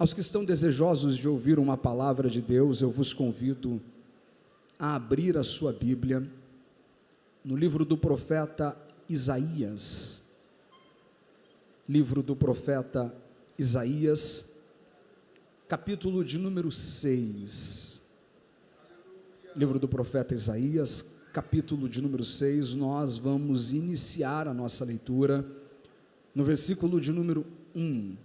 Aos que estão desejosos de ouvir uma palavra de Deus, eu vos convido a abrir a sua Bíblia no livro do profeta Isaías. Livro do profeta Isaías, capítulo de número 6. Livro do profeta Isaías, capítulo de número 6, nós vamos iniciar a nossa leitura no versículo de número 1.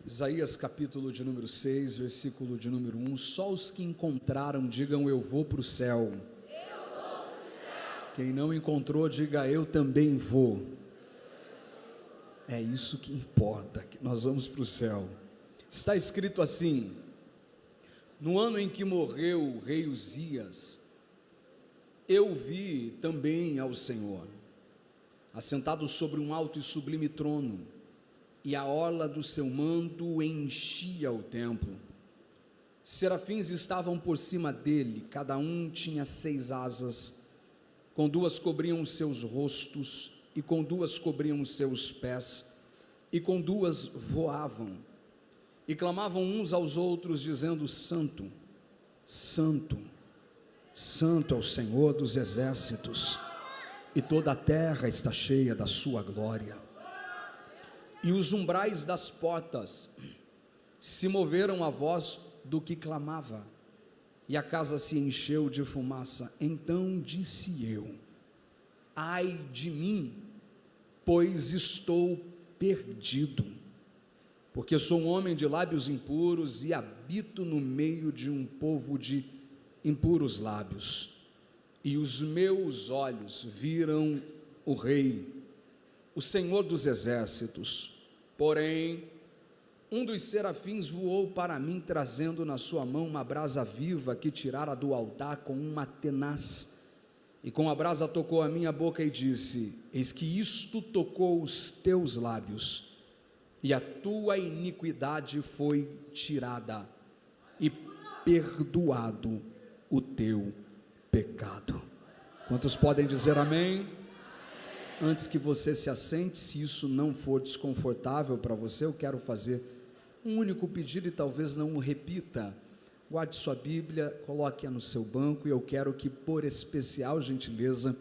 Isaías capítulo de número 6, versículo de número 1. Só os que encontraram digam: eu vou para o céu. Quem não encontrou, diga: eu também vou. É isso que importa, que nós vamos para o céu. Está escrito assim: no ano em que morreu o rei Uzias, eu vi também ao Senhor, assentado sobre um alto e sublime trono, e a orla do seu manto enchia o templo. Serafins estavam por cima dele, cada um tinha 6 asas, com 2 cobriam os seus rostos, e com 2 cobriam os seus pés, e com 2 voavam, e clamavam uns aos outros, dizendo: Santo, Santo, Santo é o Senhor dos exércitos, e toda a terra está cheia da sua glória. E os umbrais das portas se moveram à voz do que clamava, e a casa se encheu de fumaça. Então disse eu: ai de mim, pois estou perdido, porque sou um homem de lábios impuros e habito no meio de um povo de impuros lábios, e os meus olhos viram o Rei, o Senhor dos exércitos. Porém, um dos serafins voou para mim, trazendo na sua mão uma brasa viva que tirara do altar com uma tenaz, e com a brasa tocou a minha boca e disse: eis que isto tocou os teus lábios, e a tua iniquidade foi tirada, e perdoado o teu pecado. Quantos podem dizer amém? Antes que você se assente, se isso não for desconfortável para você, eu quero fazer um único pedido e talvez não o repita. Guarde sua Bíblia, coloque-a no seu banco, e eu quero que, por especial gentileza,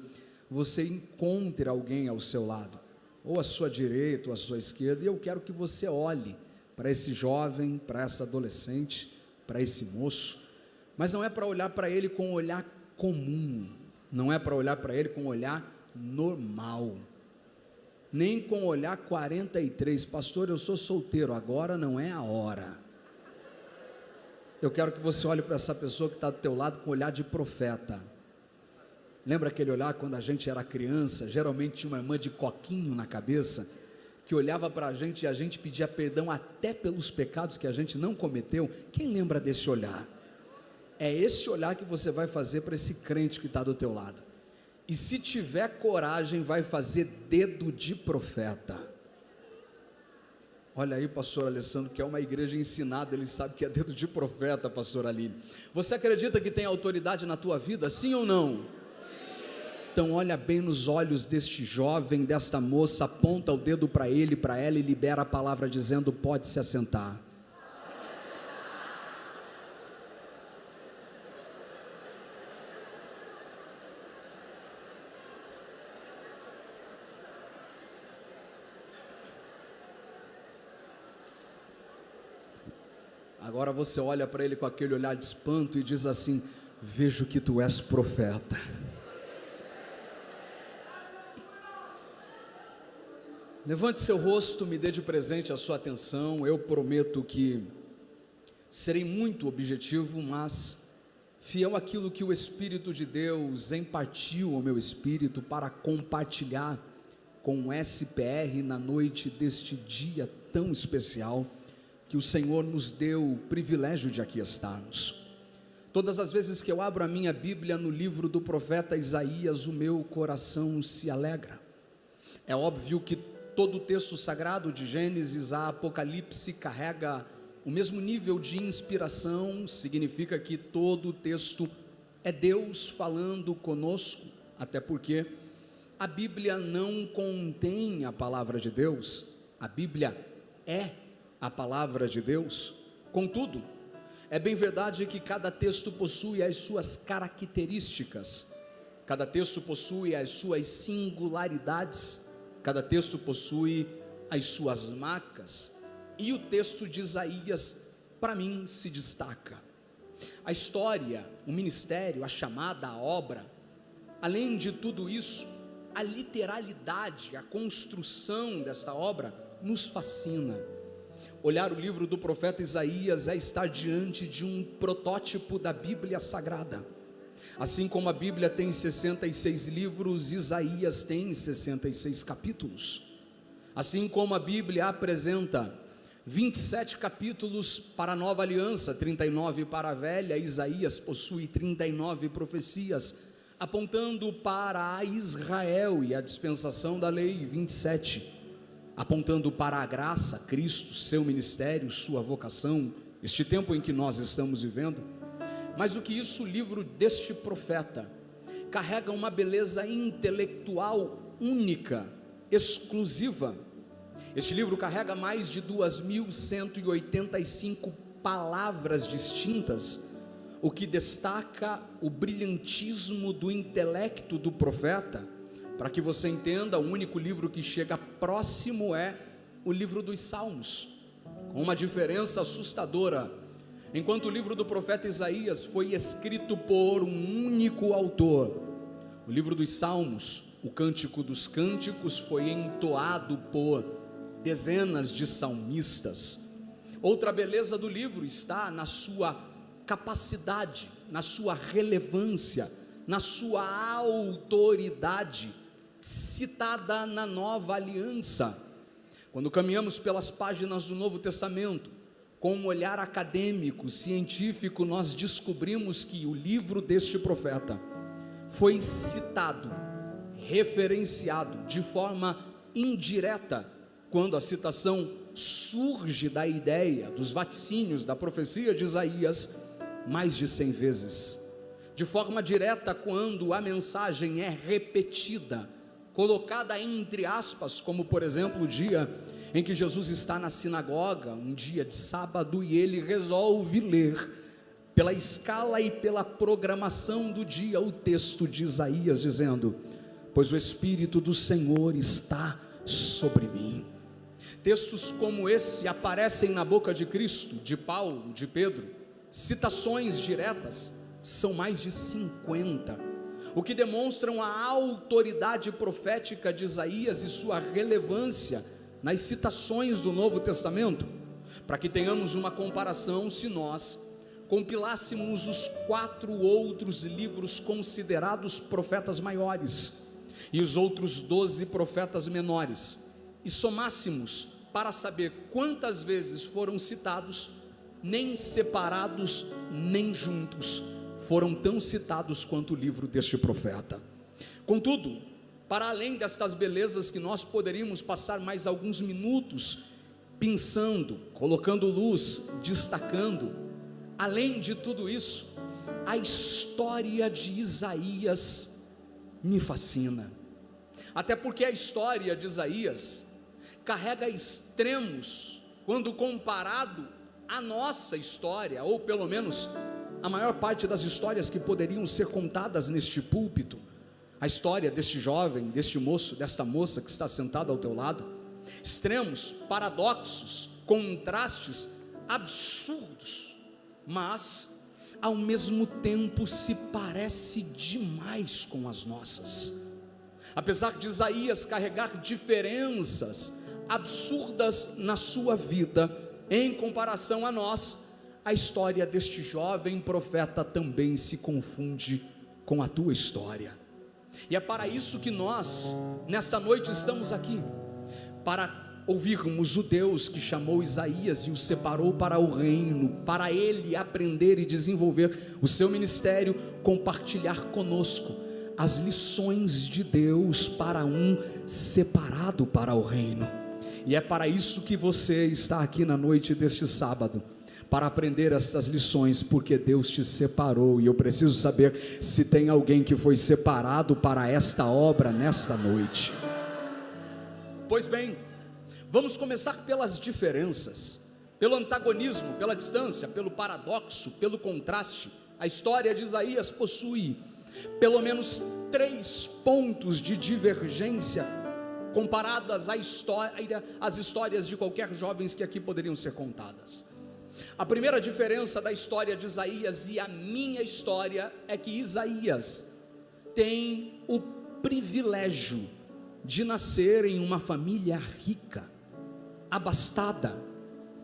você encontre alguém ao seu lado, ou à sua direita ou à sua esquerda, e eu quero que você olhe para esse jovem, para essa adolescente, para esse moço, mas não é para olhar para ele com um olhar comum, não é para olhar para ele com um olhar normal, nem com olhar 43, pastor, eu sou solteiro, agora não é a hora. Eu quero que você olhe para essa pessoa que está do teu lado com olhar de profeta. Lembra aquele olhar quando a gente era criança? Geralmente tinha uma irmã de coquinho na cabeça, que olhava para a gente e a gente pedia perdão até pelos pecados que a gente não cometeu. Quem lembra desse olhar? É esse olhar que você vai fazer para esse crente que está do teu lado. E se tiver coragem, vai fazer dedo de profeta. Olha aí, pastor Alessandro, que é uma igreja ensinada, ele sabe que é dedo de profeta, pastor Aline. Você acredita que tem autoridade na tua vida, sim ou não? Sim. Então olha bem nos olhos deste jovem, desta moça, aponta o dedo para ele, para ela, e libera a palavra dizendo: pode se assentar. Agora você olha para ele com aquele olhar de espanto e diz assim: vejo que tu és profeta. Levante seu rosto, me dê de presente a sua atenção. Eu prometo que serei muito objetivo, mas fiel àquilo que o Espírito de Deus impartiu ao meu espírito para compartilhar com o SPR na noite deste dia tão especial que o Senhor nos deu o privilégio de aqui estarmos. Todas as vezes que eu abro a minha Bíblia no livro do profeta Isaías, o meu coração se alegra. É óbvio que todo o texto sagrado de Gênesis a Apocalipse carrega o mesmo nível de inspiração, significa que todo o texto é Deus falando conosco, até porque a Bíblia não contém a palavra de Deus, a Bíblia é a palavra de Deus. Contudo, é bem verdade que cada texto possui as suas características, cada texto possui as suas singularidades, cada texto possui as suas marcas, e o texto de Isaías, para mim, se destaca. A história, o ministério, a chamada, a obra, além de tudo isso, a literalidade, a construção desta obra nos fascina. Olhar o livro do profeta Isaías é estar diante de um protótipo da Bíblia Sagrada. Assim como a Bíblia tem 66 livros, Isaías tem 66 capítulos. Assim como a Bíblia apresenta 27 capítulos para a nova aliança, 39 para a velha, Isaías possui 39 profecias, apontando para Israel e a dispensação da lei, 27, apontando para a graça, Cristo, seu ministério, sua vocação, este tempo em que nós estamos vivendo. Mais do que isso, o livro deste profeta carrega uma beleza intelectual única, exclusiva. Este livro carrega mais de 2.185 palavras distintas, o que destaca o brilhantismo do intelecto do profeta. Para que você entenda, o único livro que chega próximo é o livro dos Salmos, com uma diferença assustadora. Enquanto o livro do profeta Isaías foi escrito por um único autor, o livro dos Salmos, o Cântico dos Cânticos, foi entoado por dezenas de salmistas. Outra beleza do livro está na sua capacidade, na sua relevância, na sua autoridade, citada na nova aliança. Quando caminhamos pelas páginas do Novo Testamento, com um olhar acadêmico, científico, nós descobrimos que o livro deste profeta foi citado, referenciado de forma indireta, quando a citação surge da ideia, dos vaticínios, da profecia de Isaías, mais de 100 vezes. De forma direta, quando a mensagem é repetida, colocada entre aspas, como por exemplo o dia em que Jesus está na sinagoga, um dia de sábado, e ele resolve ler, pela escala e pela programação do dia, o texto de Isaías, dizendo: pois o Espírito do Senhor está sobre mim. Textos como esse aparecem na boca de Cristo, de Paulo, de Pedro. Citações diretas são mais de 50, o que demonstram a autoridade profética de Isaías e sua relevância nas citações do Novo Testamento. Para que tenhamos uma comparação, se nós compilássemos os 4 outros livros considerados profetas maiores e os outros 12 profetas menores, e somássemos para saber quantas vezes foram citados, nem separados, nem juntos, foram tão citados quanto o livro deste profeta. Contudo, para além destas belezas que nós poderíamos passar mais alguns minutos pensando, colocando luz, destacando, além de tudo isso, a história de Isaías me fascina, até porque a história de Isaías carrega extremos quando comparado à nossa história, ou pelo menos a maior parte das histórias que poderiam ser contadas neste púlpito. A história deste jovem, deste moço, desta moça que está sentada ao teu lado, extremos, paradoxos, contrastes absurdos, mas ao mesmo tempo se parece demais com as nossas. Apesar de Isaías carregar diferenças absurdas na sua vida, em comparação a nós, a história deste jovem profeta também se confunde com a tua história. E é para isso que nós, nesta noite, estamos aqui, para ouvirmos o Deus que chamou Isaías e o separou para o reino, para ele aprender e desenvolver o seu ministério, compartilhar conosco as lições de Deus para um separado para o reino. E é para isso que você está aqui na noite deste sábado, para aprender estas lições, porque Deus te separou. E eu preciso saber se tem alguém que foi separado para esta obra nesta noite. Pois bem, vamos começar pelas diferenças, pelo antagonismo, pela distância, pelo paradoxo, pelo contraste. A história de Isaías possui pelo menos 3 pontos de divergência comparadas às histórias de qualquer jovens que aqui poderiam ser contadas. A primeira diferença da história de Isaías e a minha história é que Isaías tem o privilégio de nascer em uma família rica, abastada,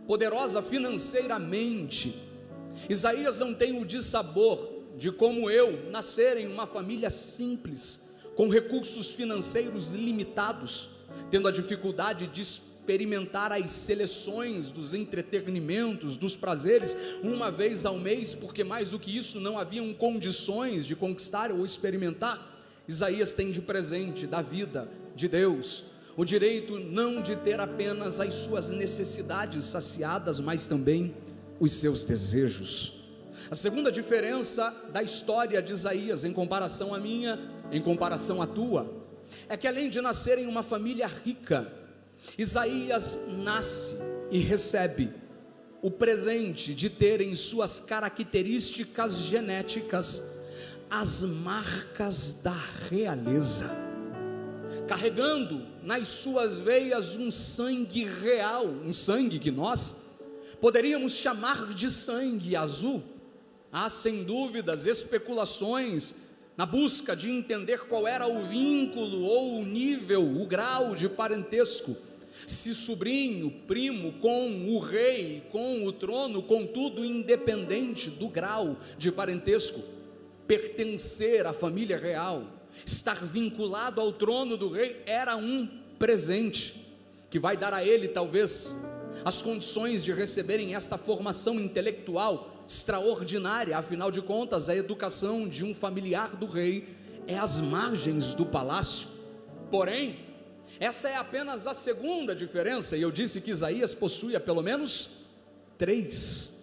poderosa financeiramente. Isaías não tem o dissabor de, como eu, nascer em uma família simples, com recursos financeiros limitados, tendo a dificuldade de experimentar as seleções dos entretenimentos, dos prazeres, uma vez ao mês, porque mais do que isso não haviam condições de conquistar ou experimentar. Isaías tem de presente da vida de Deus o direito não de ter apenas as suas necessidades saciadas, mas também os seus desejos. A segunda diferença da história de Isaías em comparação à minha, em comparação à tua, é que além de nascer em uma família rica, Isaías nasce e recebe o presente de ter em suas características genéticas as marcas da realeza, carregando nas suas veias um sangue real, um sangue que nós poderíamos chamar de sangue azul. Há sem dúvidas especulações na busca de entender qual era o vínculo ou o nível, o grau de parentesco, se sobrinho, primo com o rei, com o trono, contudo independente do grau de parentesco, pertencer à família real, estar vinculado ao trono do rei era um presente que vai dar a ele talvez as condições de receberem esta formação intelectual extraordinária. Afinal de contas, a educação de um familiar do rei é às margens do palácio. Porém, esta é apenas a segunda diferença, e eu disse que Isaías possuía pelo menos 3.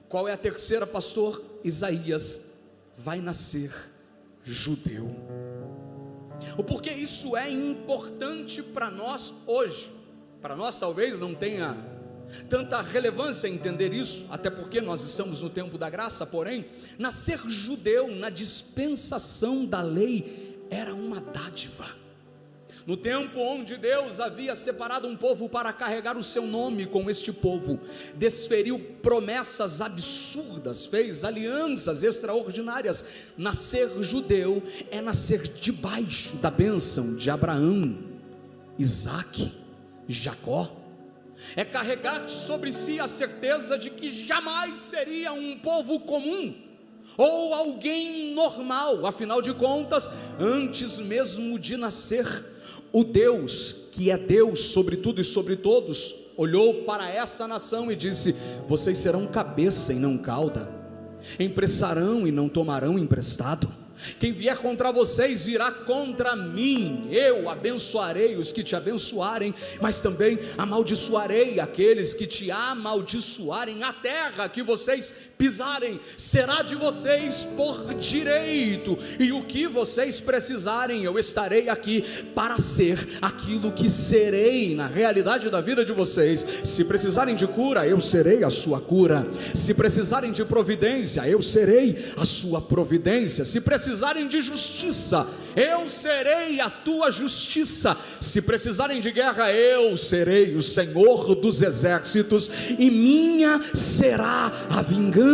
Qual é a terceira, pastor? Isaías vai nascer judeu. O porquê isso é importante para nós hoje? Para nós talvez não tenha tanta relevância entender isso, até porque nós estamos no tempo da graça. Porém, nascer judeu na dispensação da lei era uma dádiva. No tempo onde Deus havia separado um povo para carregar o seu nome com este povo, desferiu promessas absurdas, fez alianças extraordinárias. Nascer judeu é nascer debaixo da bênção de Abraão, Isaque, Jacó. É carregar sobre si a certeza de que jamais seria um povo comum ou alguém normal. Afinal de contas, antes mesmo de nascer, o Deus que é Deus sobre tudo e sobre todos olhou para essa nação e disse: vocês serão cabeça e não cauda, emprestarão e não tomarão emprestado. Quem vier contra vocês virá contra mim. Eu abençoarei os que te abençoarem, mas também amaldiçoarei aqueles que te amaldiçoarem. A terra que vocês pisarem será de vocês por direito, e o que vocês precisarem, eu estarei aqui para ser aquilo que serei na realidade da vida de vocês. Se precisarem de cura, eu serei a sua cura. Se precisarem de providência, eu serei a sua providência. Se precisarem de justiça, eu serei a tua justiça. Se precisarem de guerra, eu serei o Senhor dos exércitos, e minha será a vingança.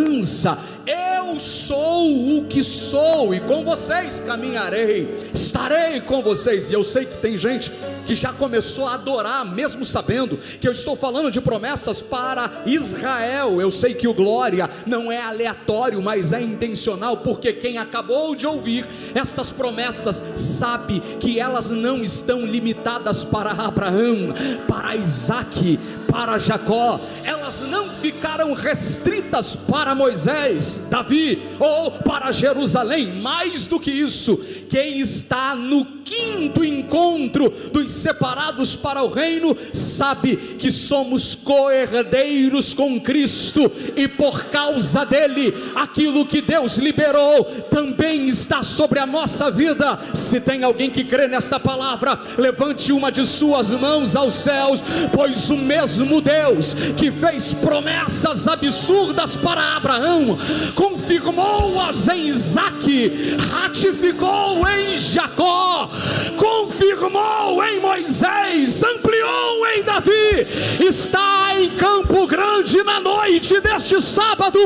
Eu sou o que sou, e com vocês caminharei, estarei com vocês. E eu sei que tem gente que já começou a adorar, mesmo sabendo que eu estou falando de promessas para Israel. Eu sei que o glória não é aleatório, mas é intencional, porque quem acabou de ouvir estas promessas sabe que elas não estão limitadas para Abraão, para Isaque, para Jacó. Elas não ficaram restritas para Moisés, Davi ou para Jerusalém. Mais do que isso, quem está no quinto encontro dos separados para o reino sabe que somos co-herdeiros com Cristo, e por causa dele, aquilo que Deus liberou também está sobre a nossa vida. Se tem alguém que crê nesta palavra, levante uma de suas mãos aos céus, pois o mesmo Deus que fez promessas absurdas para Abraão, confirmou-as em Isaque, ratificou em Jacó, confirmou em Moisés, ampliou em Davi, está em Campo Grande na noite deste sábado,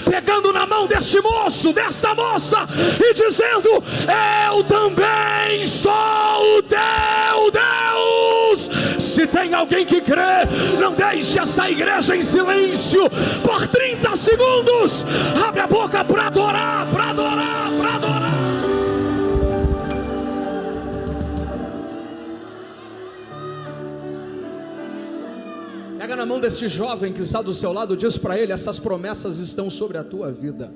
pegando na mão deste moço, desta moça, e dizendo: eu também sou o teu Deus. Se tem alguém que crê, não deixe esta igreja em silêncio por 30 segundos. Abre a boca para adorar, para adorar, para adorar. Pega na mão deste jovem que está do seu lado, diz para ele: essas promessas estão sobre a tua vida.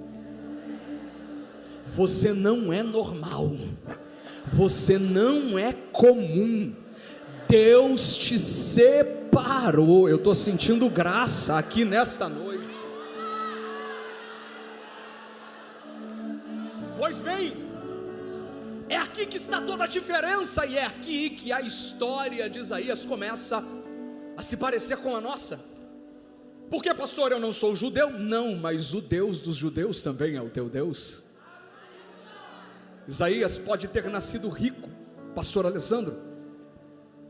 Você não é normal, você não é comum. Deus te separou. Eu estou sentindo graça aqui nesta noite. Pois bem, é aqui que está toda a diferença, e é aqui que a história de Isaías começa a se parecer com a nossa. Por que, pastor, eu não sou judeu? Não, mas o Deus dos judeus também é o teu Deus. Isaías pode ter nascido rico, pastor Alessandro,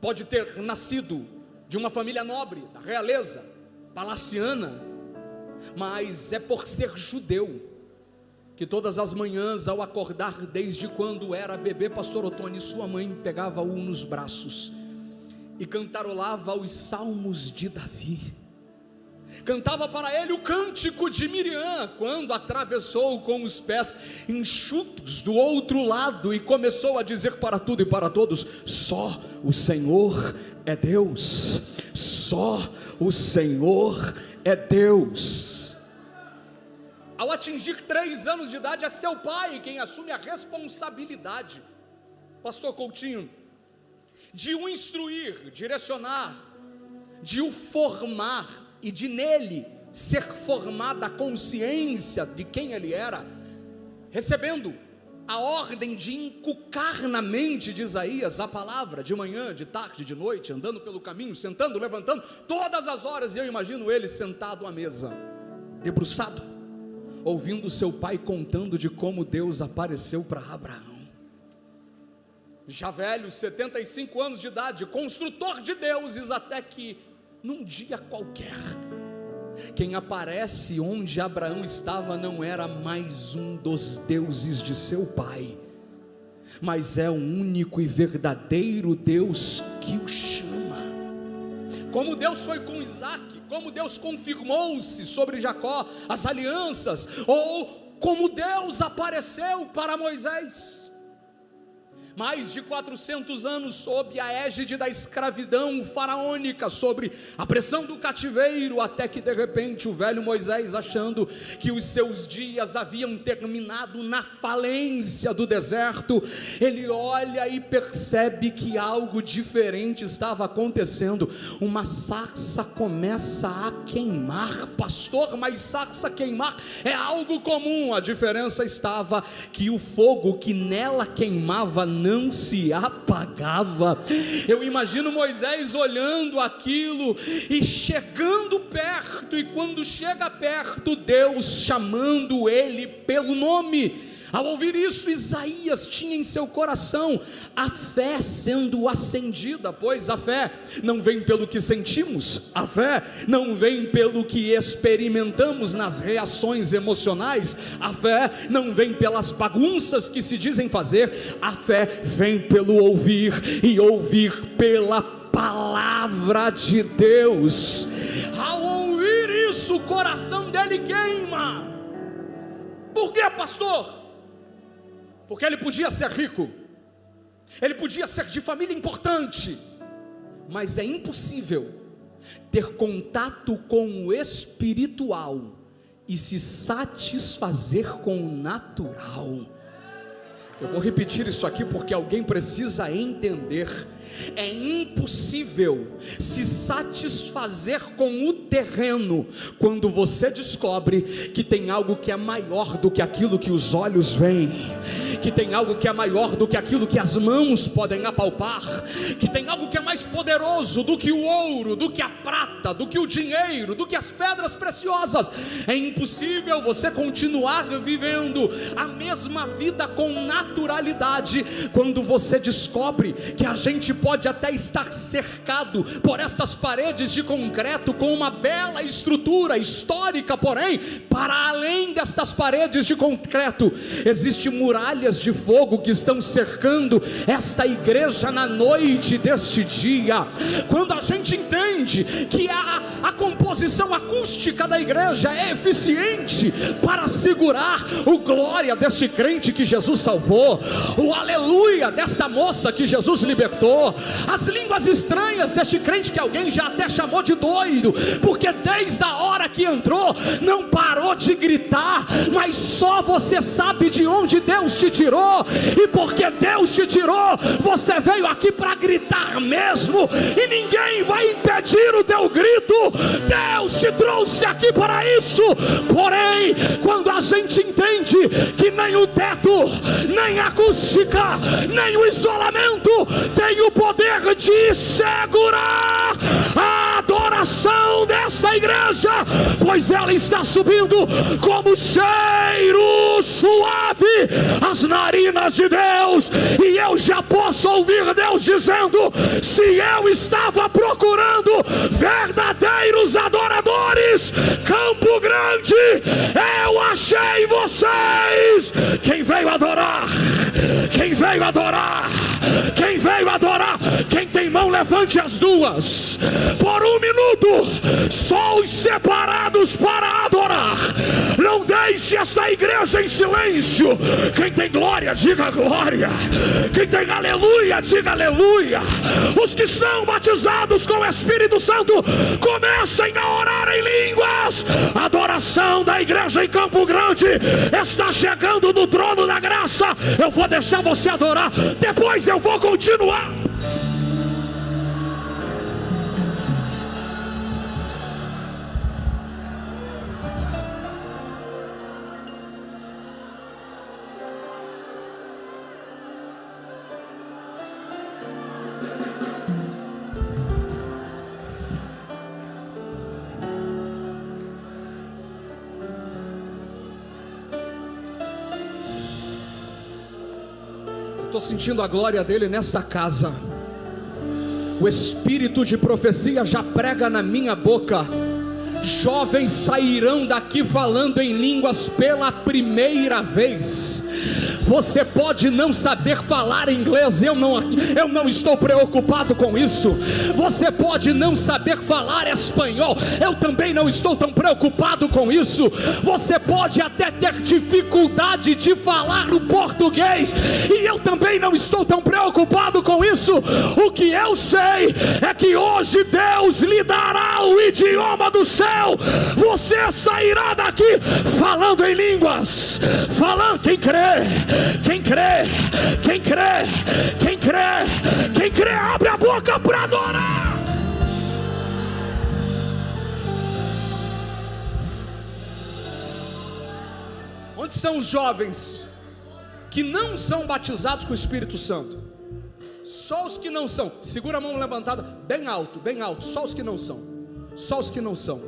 pode ter nascido de uma família nobre, da realeza palaciana, mas é por ser judeu que todas as manhãs, ao acordar, desde quando era bebê, pastor Otônio, sua mãe pegava-o nos braços e cantarolava os salmos de Davi, cantava para ele o cântico de Miriam, quando atravessou com os pés enxutos do outro lado e começou a dizer para tudo e para todos: só o Senhor é Deus, só o Senhor é Deus. Ao atingir 3 anos de idade, é seu pai quem assume a responsabilidade, pastor Coutinho, de o instruir, direcionar, de o formar, e de nele ser formada a consciência de quem ele era, recebendo a ordem de inculcar na mente de Isaías a palavra, de manhã, de tarde, de noite, andando pelo caminho, sentando, levantando, todas as horas. E eu imagino ele sentado à mesa, debruçado, ouvindo seu pai contando de como Deus apareceu para Abraão. Já velho, 75 anos de idade, construtor de deuses, até que num dia qualquer, quem aparece onde Abraão estava não era mais um dos deuses de seu pai, mas é o único e verdadeiro Deus que o chama. Como Deus foi com Isaque, como Deus confirmou-se sobre Jacó as alianças, ou como Deus apareceu para Moisés. Mais de 400 anos sob a égide da escravidão faraônica, sobre a pressão do cativeiro, até que de repente o velho Moisés, achando que os seus dias haviam terminado na falência do deserto, ele olha e percebe que algo diferente estava acontecendo. Uma sarça começa a queimar. Pastor, mas sarça queimar é algo comum. A diferença estava que o fogo que nela queimava não se apagava. Eu imagino Moisés olhando aquilo e chegando perto, e quando chega perto, Deus chamando ele pelo nome. Ao ouvir isso, Isaías tinha em seu coração a fé sendo acendida, pois a fé não vem pelo que sentimos, a fé não vem pelo que experimentamos nas reações emocionais, a fé não vem pelas bagunças que se dizem fazer, a fé vem pelo ouvir, e ouvir pela palavra de Deus. Ao ouvir isso, o coração dele queima. Por que, pastor? Porque ele podia ser rico, ele podia ser de família importante, mas é impossível ter contato com o espiritual e se satisfazer com o natural. Eu vou repetir isso aqui porque alguém precisa entender. É impossível se satisfazer com o terreno quando você descobre que tem algo que é maior do que aquilo que os olhos veem, que tem algo que é maior do que aquilo que as mãos podem apalpar, que tem algo que é mais poderoso do que o ouro, do que a prata, do que o dinheiro, do que as pedras preciosas. É impossível você continuar vivendo a mesma vida com naturalidade quando você descobre que a gente pode até estar cercado por estas paredes de concreto com uma bela estrutura histórica, porém, para além destas paredes de concreto, existem muralhas de fogo que estão cercando esta igreja na noite deste dia. Quando a gente entende que a composição acústica da igreja é eficiente para segurar o glória deste crente que Jesus salvou, o aleluia desta moça que Jesus libertou, as línguas estranhas deste crente que alguém já até chamou de doido, porque desde a hora que entrou não parou de gritar, mas só você sabe de onde Deus te tirou, e porque Deus te tirou, você veio aqui para gritar mesmo, e ninguém vai impedir o teu grito. Deus te trouxe aqui para isso. Porém, quando a gente entende que nem o teto, nem a acústica, nem o isolamento tem o poder de segurar a adoração dessa igreja, pois ela está subindo como cheiro suave às narinas de Deus, e eu já posso ouvir Deus dizendo: se eu estava procurando verdadeiros adoradores, Campo Grande, eu achei vocês. Quem veio adorar? Quem veio adorar? Quem veio adorar? Quem tem mão, levante as duas. Por um minuto, só os separados para adorar. Não deixe esta igreja em silêncio. Quem tem glória, diga glória. Quem tem aleluia, diga aleluia. Os que são batizados com o Espírito Santo, comecem a orar em línguas. A adoração da igreja em Campo Grande está chegando no trono da graça. Eu vou deixar você adorar, depois eu vou continuar. Estou sentindo a glória dele nesta casa. O espírito de profecia já prega na minha boca. Jovens sairão daqui falando em línguas pela primeira vez. Você pode não saber falar inglês, eu não estou preocupado com isso. Você pode não saber falar espanhol, eu também não estou tão preocupado com isso. Você pode até ter dificuldade de falar o português, e eu também não estou tão preocupado com isso. O que eu sei é que hoje Deus lhe dará o idioma do céu. Você sairá daqui falando em línguas, falando. Quem crê? Quem crê? Quem crê? Quem crê? Quem crê? Abre a boca para adorar. Onde estão os jovens que não são batizados com o Espírito Santo? Só os que não são. Segura a mão levantada bem alto, bem alto. Só os que não são. Só os que não são.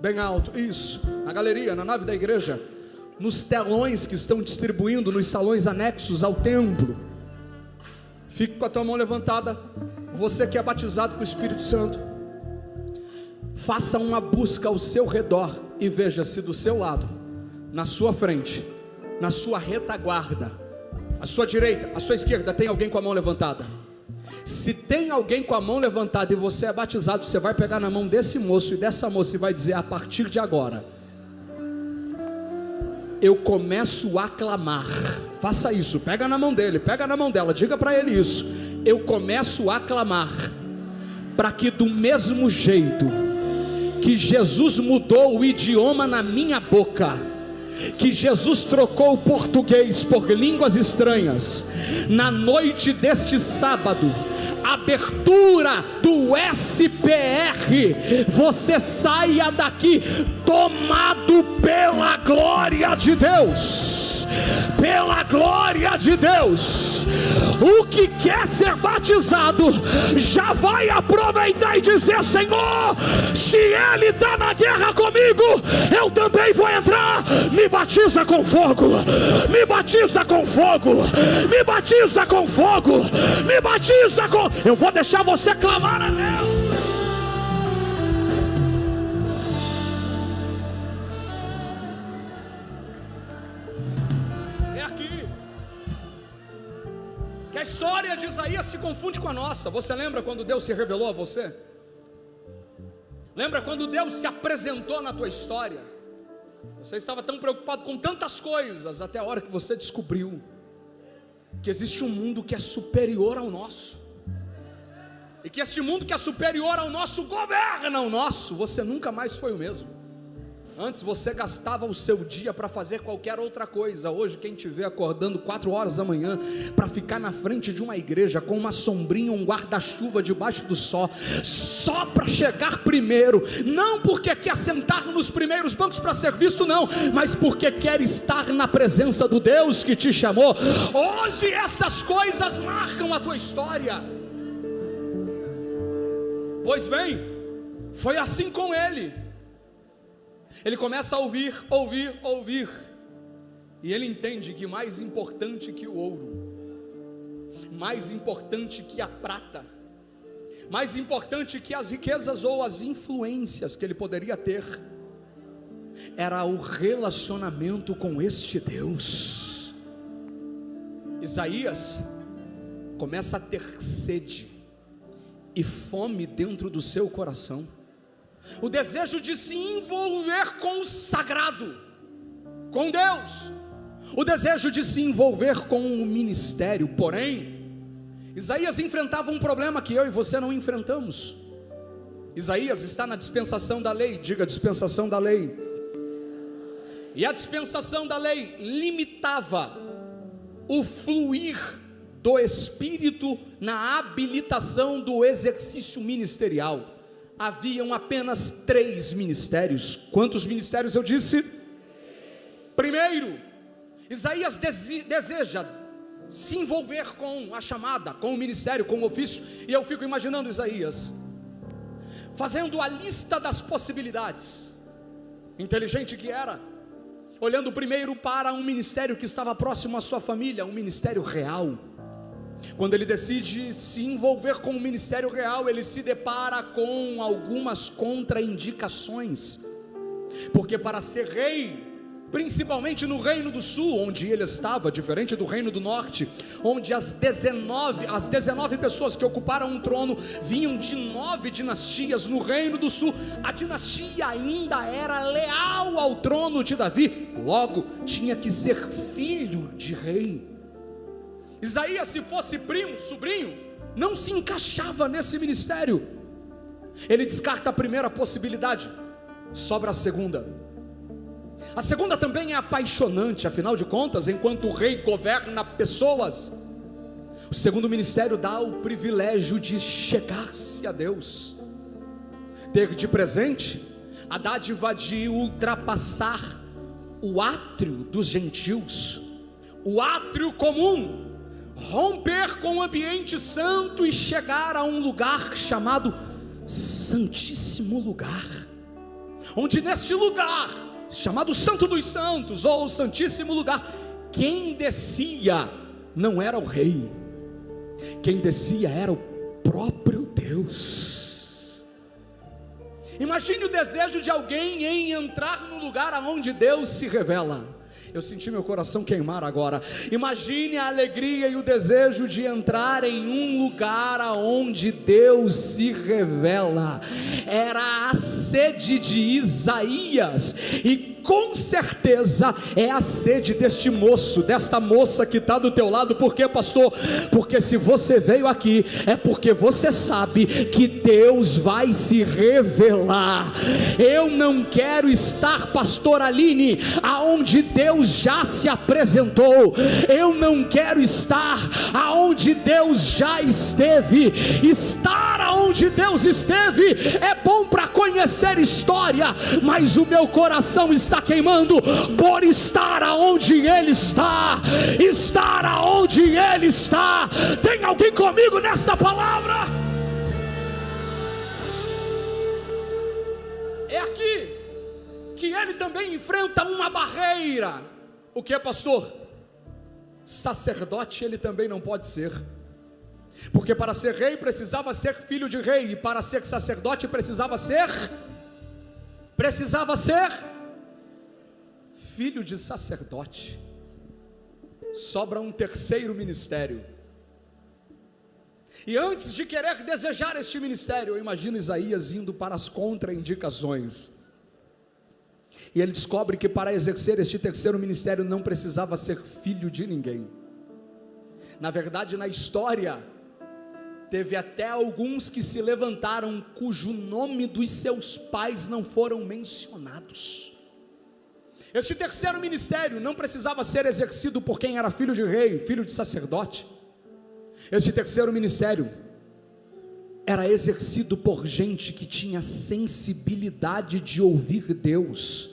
Bem alto. Isso. Na galeria, na nave da igreja, nos telões que estão distribuindo nos salões anexos ao templo. Fique com a tua mão levantada. Você que é batizado com o Espírito Santo, faça uma busca ao seu redor e veja se do seu lado, na sua frente, na sua retaguarda, à sua direita, à sua esquerda, tem alguém com a mão levantada. Se tem alguém com a mão levantada e você é batizado, você vai pegar na mão desse moço e dessa moça e vai dizer: a partir de agora eu começo a clamar. Faça isso, pega na mão dele, pega na mão dela, diga para ele isso: eu começo a clamar para que do mesmo jeito que Jesus mudou o idioma na minha boca, que Jesus trocou o português por línguas estranhas, na noite deste sábado, abertura do SPR, você saia daqui tomado pela glória de Deus, pela glória de Deus. O que quer ser batizado, já vai aproveitar e dizer: Senhor, se Ele está na guerra comigo, eu também vou entrar. Me batiza com fogo, me batiza com fogo, me batiza com fogo, me batiza com... Eu vou deixar você clamar a Deus. É aqui que a história de Isaías se confunde com a nossa. Você lembra quando Deus se revelou a você? Lembra quando Deus se apresentou na tua história? Você estava tão preocupado com tantas coisas, até a hora que você descobriu que existe um mundo que é superior ao nosso, e que este mundo que é superior ao nosso governa o nosso. Você nunca mais foi o mesmo. Antes você gastava o seu dia para fazer qualquer outra coisa. Hoje quem te vê acordando 4 horas da manhã para ficar na frente de uma igreja com uma sombrinha, um guarda-chuva debaixo do sol, só para chegar primeiro, não porque quer sentar nos primeiros bancos para ser visto, não, mas porque quer estar na presença do Deus que te chamou. Hoje essas coisas marcam a tua história. Pois bem, foi assim com ele. Ele começa a ouvir, e ele entende que mais importante que o ouro, mais importante que a prata, mais importante que as riquezas ou as influências que ele poderia ter, era o relacionamento com este Deus. Isaías começa a ter sede e fome dentro do seu coração, o desejo de se envolver com o sagrado, com Deus, o desejo de se envolver com o ministério. Porém, Isaías enfrentava um problema que eu e você não enfrentamos. Isaías está na dispensação da lei, diga dispensação da lei, e a dispensação da lei limitava o fluir do Espírito na habilitação do exercício ministerial. Haviam apenas 3 ministérios. Quantos ministérios eu disse? Primeiro, Isaías deseja se envolver com a chamada, com o ministério, com o ofício. E eu fico imaginando Isaías fazendo a lista das possibilidades, inteligente que era, olhando primeiro para um ministério que estava próximo à sua família, um ministério real. Quando ele decide se envolver com o ministério real, ele se depara com algumas contraindicações, porque para ser rei, principalmente no reino do sul, onde ele estava, diferente do reino do norte, onde as 19 pessoas que ocuparam um trono vinham de 9 dinastias, no reino do sul, a dinastia ainda era leal ao trono de Davi, logo tinha que ser filho de rei. Isaías, se fosse primo, sobrinho, não se encaixava nesse ministério. Ele descarta a primeira possibilidade, sobra a segunda. A segunda também é apaixonante, afinal de contas, enquanto o rei governa pessoas, o segundo ministério dá o privilégio de chegar-se a Deus, ter de presente a dádiva de ultrapassar o átrio dos gentios, o átrio comum, romper com o ambiente santo e chegar a um lugar chamado Santíssimo Lugar, onde neste lugar, chamado Santo dos Santos, ou Santíssimo Lugar, quem descia não era o rei, quem descia era o próprio Deus. Imagine o desejo de alguém em entrar no lugar aonde Deus se revela. Eu senti meu coração queimar agora. Imagine a alegria e o desejo de entrar em um lugar aonde Deus se revela. Era a sede de Isaías, e com certeza é a sede deste moço, desta moça que está do teu lado. Por quê, pastor? Porque se você veio aqui, é porque você sabe que Deus vai se revelar. Eu não quero estar, pastor Aline, aonde Deus já se apresentou. Eu não quero estar aonde Deus já esteve. Estar aonde Deus esteve é bom para conhecer história, mas o meu coração está queimando por estar aonde Ele está. Estar aonde Ele está. Tem alguém comigo nesta palavra? É aqui que ele também enfrenta uma barreira. O que, pastor? Sacerdote ele também não pode ser, porque para ser rei precisava ser filho de rei, e para ser sacerdote precisava ser filho de sacerdote. Sobra um terceiro ministério. E antes de querer desejar este ministério, eu imagino Isaías indo para as contraindicações, e ele descobre que para exercer este terceiro ministério não precisava ser filho de ninguém. Na verdade, na história teve até alguns que se levantaram cujo nome dos seus pais não foram mencionados. Este terceiro ministério não precisava ser exercido por quem era filho de rei, filho de sacerdote. Este terceiro ministério era exercido por gente que tinha sensibilidade de ouvir Deus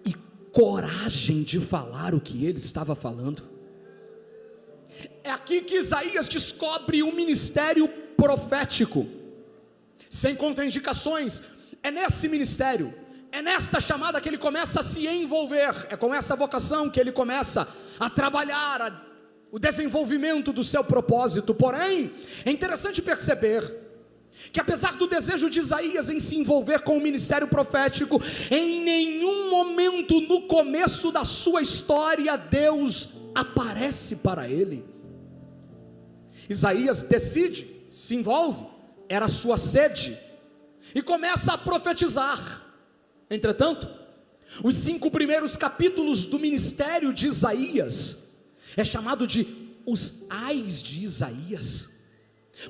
e coragem de falar o que ele estava falando. É aqui que Isaías descobre um ministério profético, sem contraindicações. É nesse ministério, é nesta chamada que ele começa a se envolver, é com essa vocação que ele começa a trabalhar o desenvolvimento do seu propósito. Porém, é interessante perceber que apesar do desejo de Isaías em se envolver com o ministério profético, em nenhum momento no começo da sua história Deus aparece para ele. Isaías decide, se envolve, era a sua sede, e começa a profetizar. Entretanto, os 5 primeiros capítulos do ministério de Isaías é chamado de os ais de Isaías,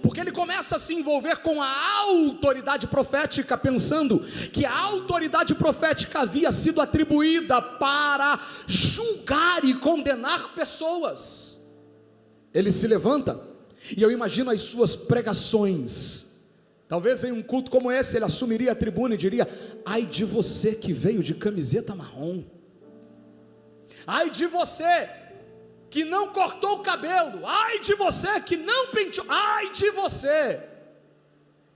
porque ele começa a se envolver com a autoridade profética, pensando que a autoridade profética havia sido atribuída para julgar e condenar pessoas. Ele se levanta, e eu imagino as suas pregações. Talvez em um culto como esse ele assumiria a tribuna e diria: ai de você que veio de camiseta marrom, ai de você que não cortou o cabelo, ai de você que não penteou, ai de você.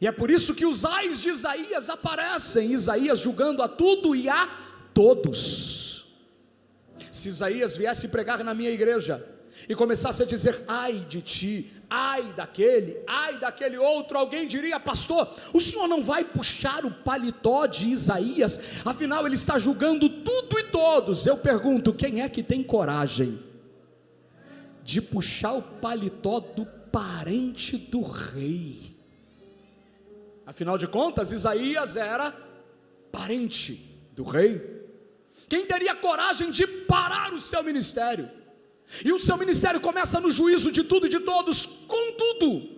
E é por isso que os ais de Isaías aparecem, Isaías julgando a tudo e a todos. Se Isaías viesse pregar na minha igreja e começasse a dizer ai de ti, ai daquele outro, alguém diria: pastor, o senhor não vai puxar o paletó de Isaías? Afinal ele está julgando tudo e todos. Eu pergunto: quem é que tem coragem de puxar o paletó do parente do rei? Afinal de contas, Isaías era parente do rei. Quem teria coragem de parar o seu ministério? E o seu ministério começa no juízo de tudo e de todos. Contudo,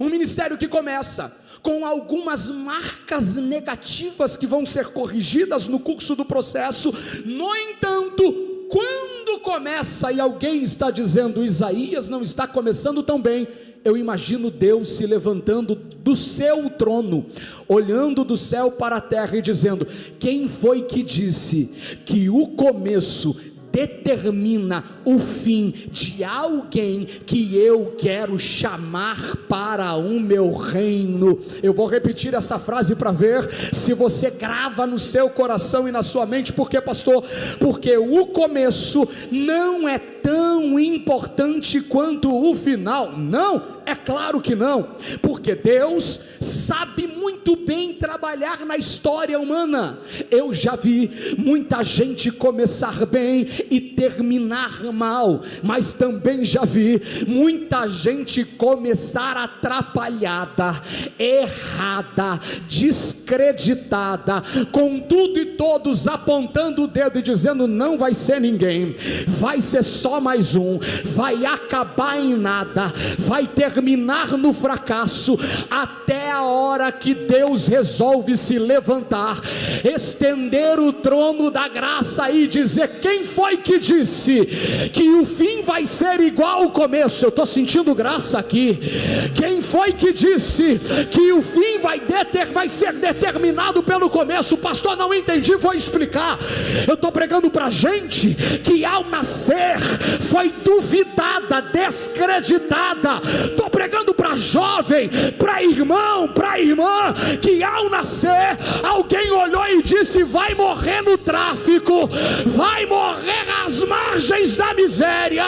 um ministério que começa com algumas marcas negativas que vão ser corrigidas no curso do processo. No entanto, quando começa e alguém está dizendo: Isaías não está começando tão bem, eu imagino Deus se levantando do seu trono, olhando do céu para a terra e dizendo: quem foi que disse que o começo determina o fim de alguém que eu quero chamar para o meu reino? Eu vou repetir essa frase para ver se você grava no seu coração e na sua mente. Por quê, pastor? Porque o começo não é tão importante quanto o final? Não, é claro que não, porque Deus sabe muito bem trabalhar na história humana. Eu já vi muita gente começar bem e terminar mal, mas também já vi muita gente começar atrapalhada, errada, descreditada, com tudo e todos apontando o dedo e dizendo: não vai ser ninguém, vai ser só mais um, vai acabar em nada, vai terminar no fracasso, até a hora que Deus resolve se levantar, estender o trono da graça e dizer: quem foi que disse que o fim vai ser igual ao começo? Eu estou sentindo graça aqui. Quem foi que disse que o fim vai ser determinado pelo começo? Pastor, não entendi, vou explicar. Eu estou pregando para gente que ao nascer foi duvidada, descreditada. Estou pregando para jovem, para irmão, para irmã, que ao nascer alguém olhou e disse: vai morrer no tráfico, vai morrer às margens da miséria,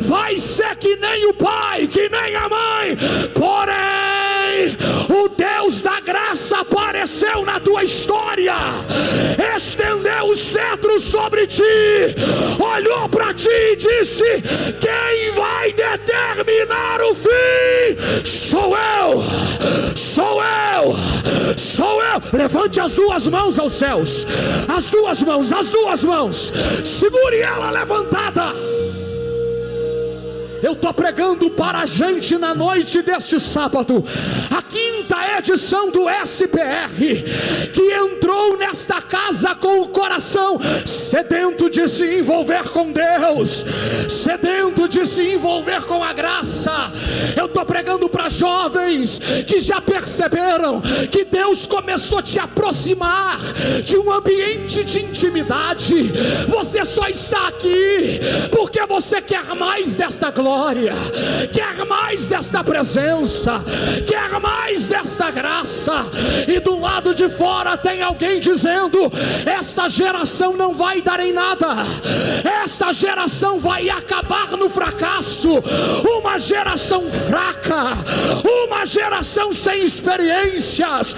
vai ser que nem o pai, que nem a mãe. Porém, o Deus da graça apareceu na tua história, estendeu o cetro sobre ti, olhou para ti e disse: quem vai determinar o fim? Sou eu, sou eu, sou eu. Levante as duas mãos aos céus, as duas mãos, segure ela levantada. Eu estou pregando para a gente na noite deste sábado, a quinta edição do SPR, que entrou nesta casa com o coração sedento de se envolver com Deus, sedento de se envolver com a graça. Eu estou pregando para jovens que já perceberam que Deus começou a te aproximar de um ambiente de intimidade. Você só está aqui porque você quer mais desta glória, quer mais desta presença, quer mais desta graça. E do lado de fora tem alguém dizendo: esta geração não vai dar em nada, esta geração vai acabar no fracasso. Uma geração fraca, uma geração sem experiências,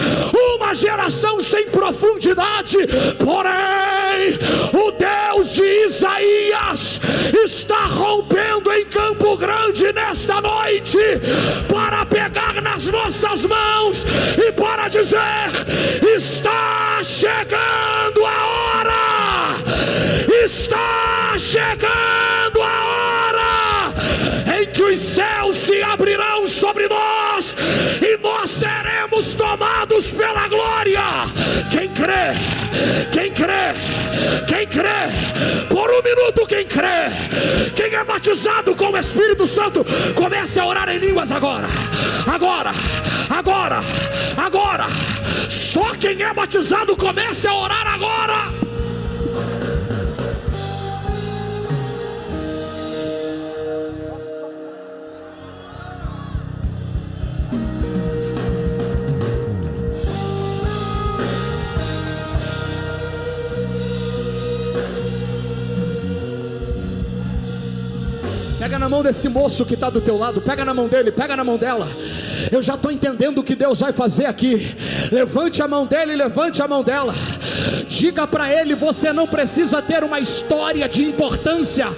uma geração sem profundidade. Porém, o Deus de Isaías está rompendo em Campo Grande nesta noite, para pegar nas nossas mãos e para dizer: está chegando a hora, está chegando a hora em que os céus se abrirão sobre nós e nós seremos tomados pela glória. Quem crê? Quem crê? Quem crê? Por um minuto, quem crê? Quem é batizado com o Espírito Santo, comece a orar em línguas agora. Agora, agora, agora. Só quem é batizado comece a orar agora. Pega na mão desse moço que está do teu lado, pega na mão dele, pega na mão dela. Eu já estou entendendo o que Deus vai fazer aqui. Levante a mão dele, levante a mão dela. Diga para ele: você não precisa ter uma história de importância.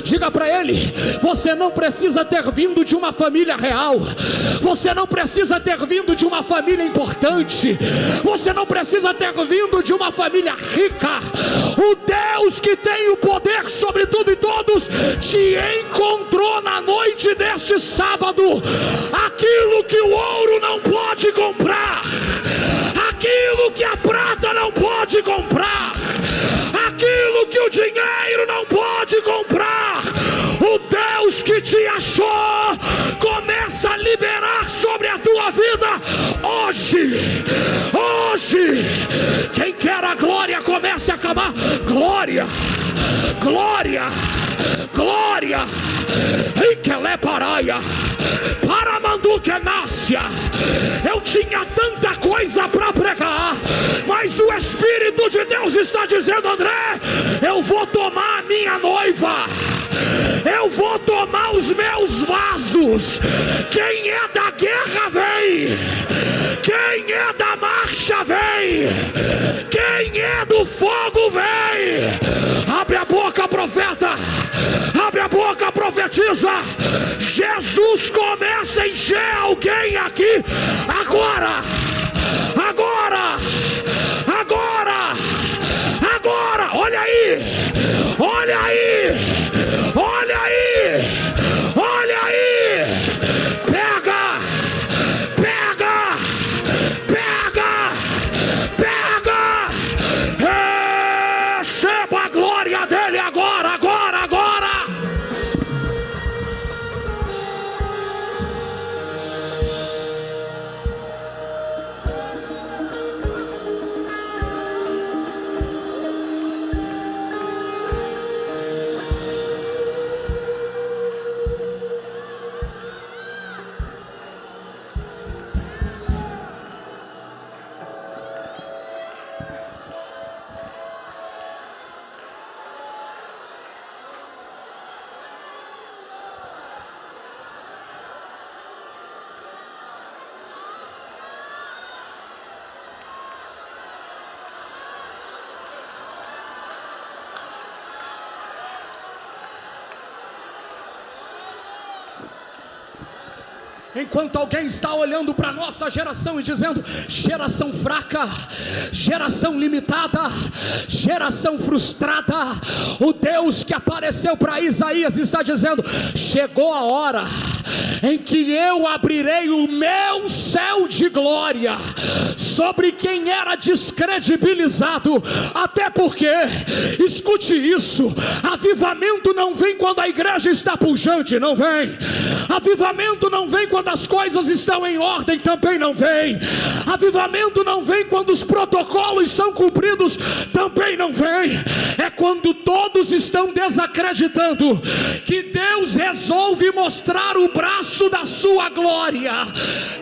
Diga para ele: você não precisa ter vindo de uma família real, você não precisa ter vindo de uma família importante, você não precisa ter vindo de uma família rica. O Deus que tem o poder sobre tudo e todos te encontrou na noite deste sábado. Aquilo que o ouro não pode comprar, aquilo que a prata não pode comprar, aquilo que o dinheiro não pode comprar, o Deus que te achou começa a liberar sobre a tua vida hoje. Hoje, quem quer a glória comece a clamar: glória, glória, glória. Iqueleparaia, Paramanduquenácia. Eu tinha tanta coisa para pregar, mas o Espírito de Deus está dizendo: André, eu vou tomar a minha noiva, Eu vou tomar os meus vasos. Quem é da guerra vem. Quem é da marcha vem. Quem é do fogo vem. Abre a boca, profeta. Abre a boca, profetiza. Jesus começa a encher alguém aqui agora. Agora. Agora. Agora. Olha aí. Olha aí. Olha aí. Olha aí. Pega. Pega. Pega. Pega. Receba a glória dele agora, agora, agora. Enquanto alguém está olhando para a nossa geração e dizendo: geração fraca, geração limitada, geração frustrada, o Deus que apareceu para Isaías está dizendo: chegou a hora em que eu abrirei o meu céu de glória sobre quem era descredibilizado. Até porque, escute isso, avivamento não vem quando a igreja está pujante, não vem. Avivamento não vem quando as coisas estão em ordem, também não vem. Avivamento não vem quando os protocolos são cumpridos, também não vem. É quando todos estão desacreditando que Deus resolve mostrar o braço da sua glória,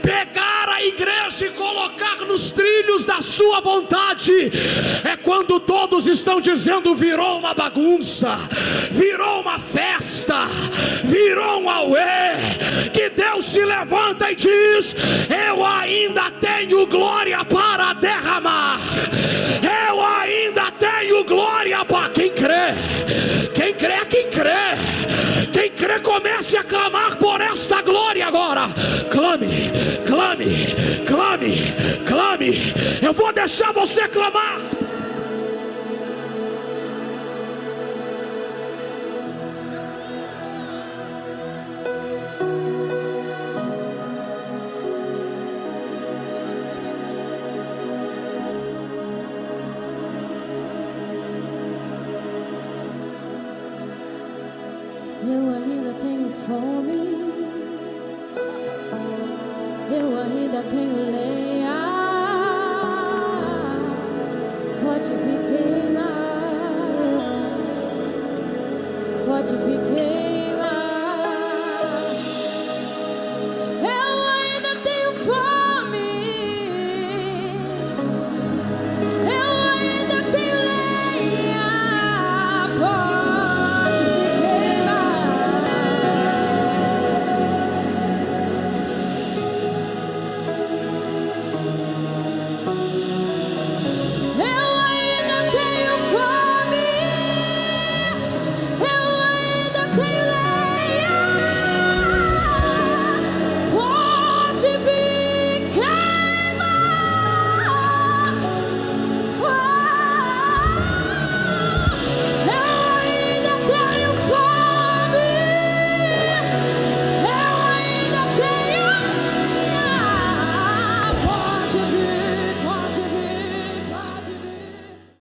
pegar a igreja e colocar nos trilhos da sua vontade. É quando todos estão dizendo: virou uma bagunça, virou uma festa, virou um auê, que Deus se levanta e diz: eu ainda tenho glória para derramar. Eu ainda tenho glória para quem crê. Quem crê, quem crê. Quem crê, comece a clamar por esta glória agora. Clame, clame, clame, clame. Eu vou deixar você clamar. Eu ainda tenho fome, eu ainda tenho lenha, pode vir queimar, pode vir queimar.